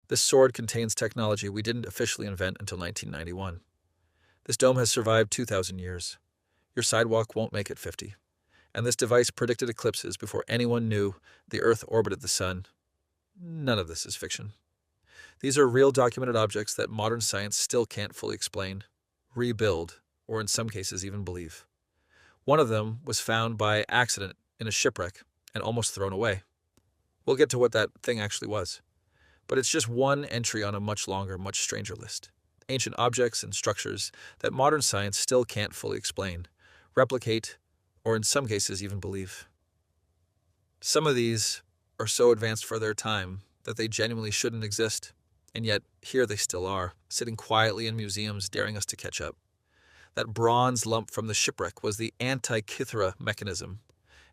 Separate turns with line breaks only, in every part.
This sword contains technology we didn't officially invent until 1991. This dome has survived 2,000 years. Your sidewalk won't make it 50. And this device predicted eclipses before anyone knew the Earth orbited the Sun. None of this is fiction. These are real documented objects that modern science still can't fully explain, rebuild, or in some cases even believe. One of them was found by accident in a shipwreck and almost thrown away. We'll get to what that thing actually was. But it's just one entry on a much longer, much stranger list. Ancient objects and structures that modern science still can't fully explain, replicate, or in some cases even believe. Some of these are so advanced for their time that they genuinely shouldn't exist, and yet here they still are, sitting quietly in museums daring us to catch up. That bronze lump from the shipwreck was the Antikythera mechanism,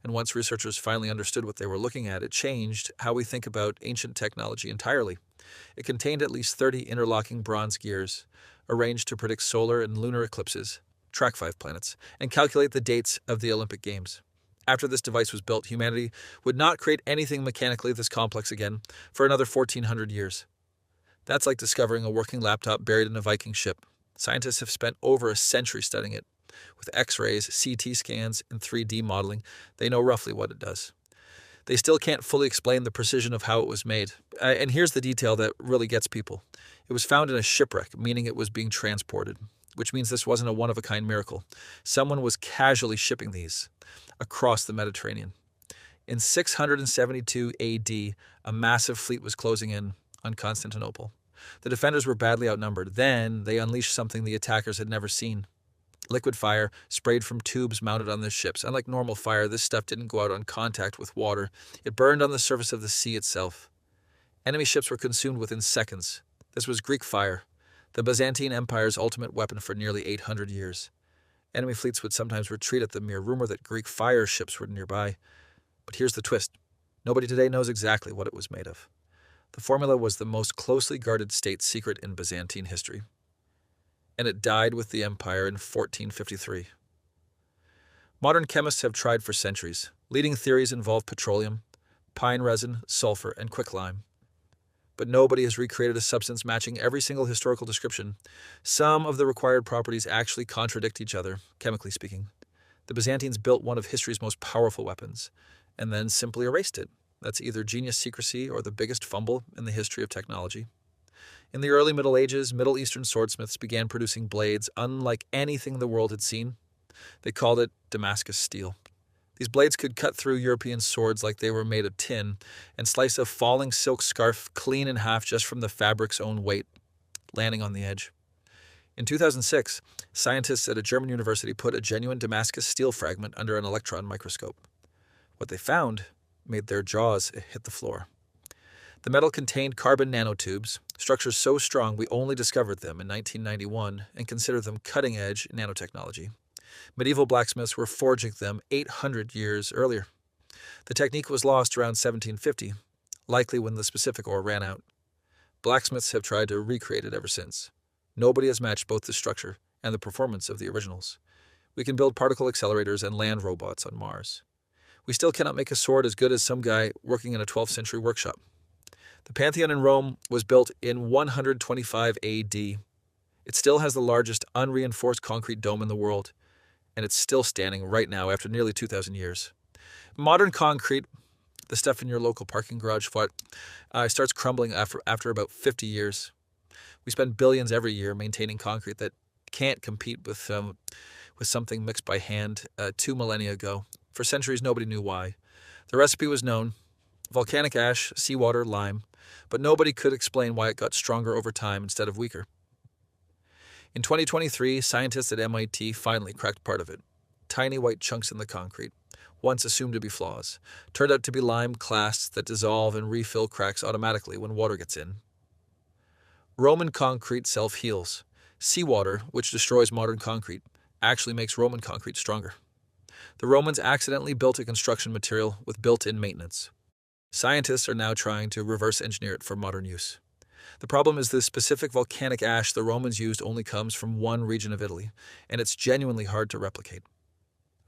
and once researchers finally understood what they were looking at, it changed how we think about ancient technology entirely. It contained at least 30 interlocking bronze gears, arranged to predict solar and lunar eclipses, track 5 planets, and calculate the dates of the Olympic Games. After this device was built, humanity would not create anything mechanically this complex again for another 1,400 years. That's like discovering a working laptop buried in a Viking ship. Scientists have spent over a century studying it. With X-rays, CT scans, and 3D modeling, they know roughly what it does. They still can't fully explain the precision of how it was made. And here's the detail that really gets people. It was found in a shipwreck, meaning it was being transported, which means this wasn't a one-of-a-kind miracle. Someone was casually shipping these across the Mediterranean. In 672 AD, a massive fleet was closing in on Constantinople. The defenders were badly outnumbered. Then they unleashed something the attackers had never seen. Liquid fire sprayed from tubes mounted on the ships. Unlike normal fire, this stuff didn't go out on contact with water. It burned on the surface of the sea itself. Enemy ships were consumed within seconds. This was Greek fire, the Byzantine Empire's ultimate weapon for nearly 800 years. Enemy fleets would sometimes retreat at the mere rumor that Greek fire ships were nearby. But here's the twist. Nobody today knows exactly what it was made of. The formula was the most closely guarded state secret in Byzantine history. And it died with the empire in 1453. Modern chemists have tried for centuries. Leading theories involve petroleum, pine resin, sulfur, and quicklime. But nobody has recreated a substance matching every single historical description. Some of the required properties actually contradict each other, chemically speaking. The Byzantines built one of history's most powerful weapons, and then simply erased it. That's either genius secrecy or the biggest fumble in the history of technology. In the early Middle Ages, Middle Eastern swordsmiths began producing blades unlike anything the world had seen. They called it Damascus steel. These blades could cut through European swords like they were made of tin and slice a falling silk scarf clean in half just from the fabric's own weight, landing on the edge. In 2006, scientists at a German university put a genuine Damascus steel fragment under an electron microscope. What they found made their jaws hit the floor. The metal contained carbon nanotubes, structures so strong we only discovered them in 1991 and consider them cutting-edge nanotechnology. Medieval blacksmiths were forging them 800 years earlier. The technique was lost around 1750, likely when the specific ore ran out. Blacksmiths have tried to recreate it ever since. Nobody has matched both the structure and the performance of the originals. We can build particle accelerators and land robots on Mars. We still cannot make a sword as good as some guy working in a 12th century workshop. The Pantheon in Rome was built in 125 AD. It still has the largest unreinforced concrete dome in the world, and it's still standing right now after nearly 2,000 years. Modern concrete, the stuff in your local parking garage, starts crumbling after about 50 years. We spend billions every year maintaining concrete that can't compete with something mixed by hand 2 millennia ago. For centuries, nobody knew why. The recipe was known: volcanic ash, seawater, lime, but nobody could explain why it got stronger over time instead of weaker. In 2023, scientists at MIT finally cracked part of it. Tiny white chunks in the concrete, once assumed to be flaws, turned out to be lime clasts that dissolve and refill cracks automatically when water gets in. Roman concrete self-heals. Seawater, which destroys modern concrete, actually makes Roman concrete stronger. The Romans accidentally built a construction material with built-in maintenance. Scientists are now trying to reverse engineer it for modern use. The problem is the specific volcanic ash the Romans used only comes from one region of Italy, and it's genuinely hard to replicate.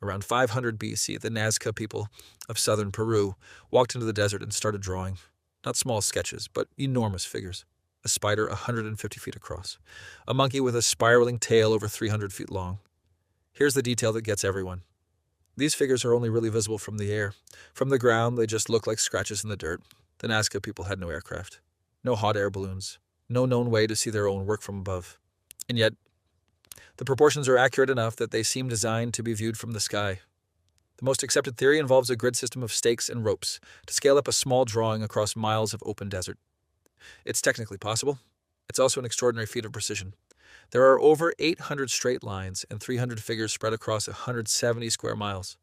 Around 500 BC, the Nazca people of southern Peru walked into the desert and started drawing. Not small sketches, but enormous figures. a spider 150 feet across, a monkey with a spiraling tail over 300 feet long. Here's the detail that gets everyone. These figures are only really visible from the air. From the ground, they just look like scratches in the dirt. The Nazca people had no aircraft, no hot air balloons, no known way to see their own work from above. And yet, the proportions are accurate enough that they seem designed to be viewed from the sky. The most accepted theory involves a grid system of stakes and ropes to scale up a small drawing across miles of open desert. It's technically possible. It's also an extraordinary feat of precision. There are over 800 straight lines and 300 figures spread across 170 square miles.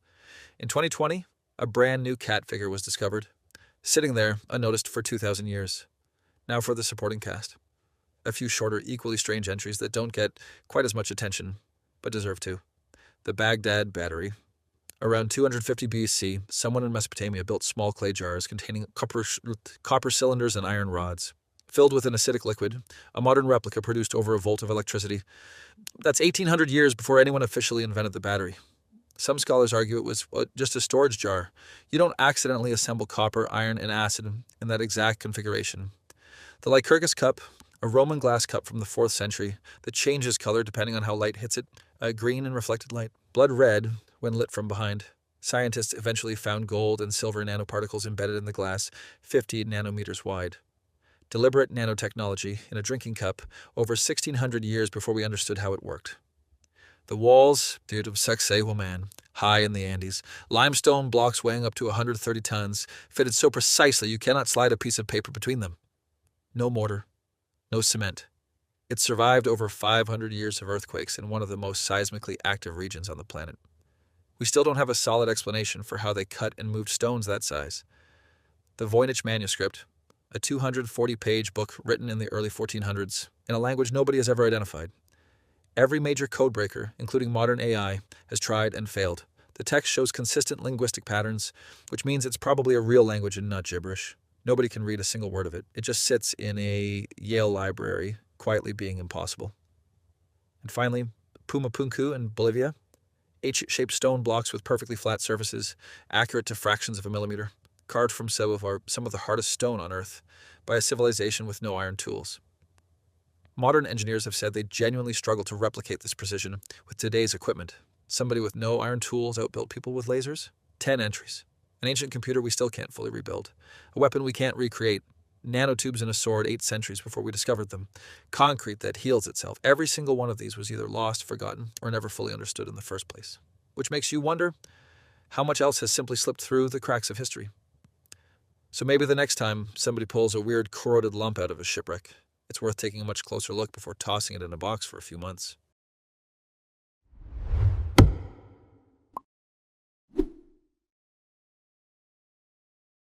In 2020, a brand new cat figure was discovered, sitting there unnoticed for 2,000 years. Now for the supporting cast. A few shorter, equally strange entries that don't get quite as much attention, but deserve to. The Baghdad Battery. Around 250 BC, someone in Mesopotamia built small clay jars containing copper cylinders and iron rods. Filled with an acidic liquid, a modern replica produced over a volt of electricity. That's 1,800 years before anyone officially invented the battery. Some scholars argue it was just a storage jar. You don't accidentally assemble copper, iron, and acid in that exact configuration. The Lycurgus cup, a Roman glass cup from the 4th century that changes color depending on how light hits it, green in reflected light, blood red when lit from behind. Scientists eventually found gold and silver nanoparticles embedded in the glass, 50 nanometers wide. Deliberate nanotechnology in a drinking cup over 1,600 years before we understood how it worked. The walls, dude of Sacsayhuaman, man, high in the Andes, limestone blocks weighing up to 130 tons, fitted so precisely you cannot slide a piece of paper between them. No mortar, no cement. It survived over 500 years of earthquakes in one of the most seismically active regions on the planet. We still don't have a solid explanation for how they cut and moved stones that size. The Voynich manuscript, a 240-page book written in the early 1400s in a language nobody has ever identified. Every major codebreaker, including modern AI, has tried and failed. The text shows consistent linguistic patterns, which means it's probably a real language and not gibberish. Nobody can read a single word of it. It just sits in a Yale library, quietly being impossible. And finally, Pumapunku in Bolivia. H-shaped stone blocks with perfectly flat surfaces, accurate to fractions of a millimeter, carved from some of the hardest stone on Earth by a civilization with no iron tools. Modern engineers have said they genuinely struggle to replicate this precision with today's equipment. Somebody with no iron tools outbuilt people with lasers? 10 entries. An ancient computer we still can't fully rebuild. A weapon we can't recreate. Nanotubes in a sword 8 centuries before we discovered them. Concrete that heals itself. Every single one of these was either lost, forgotten, or never fully understood in the first place. Which makes you wonder how much else has simply slipped through the cracks of history. So maybe the next time somebody pulls a weird corroded lump out of a shipwreck, it's worth taking a much closer look before tossing it in a box for a few months.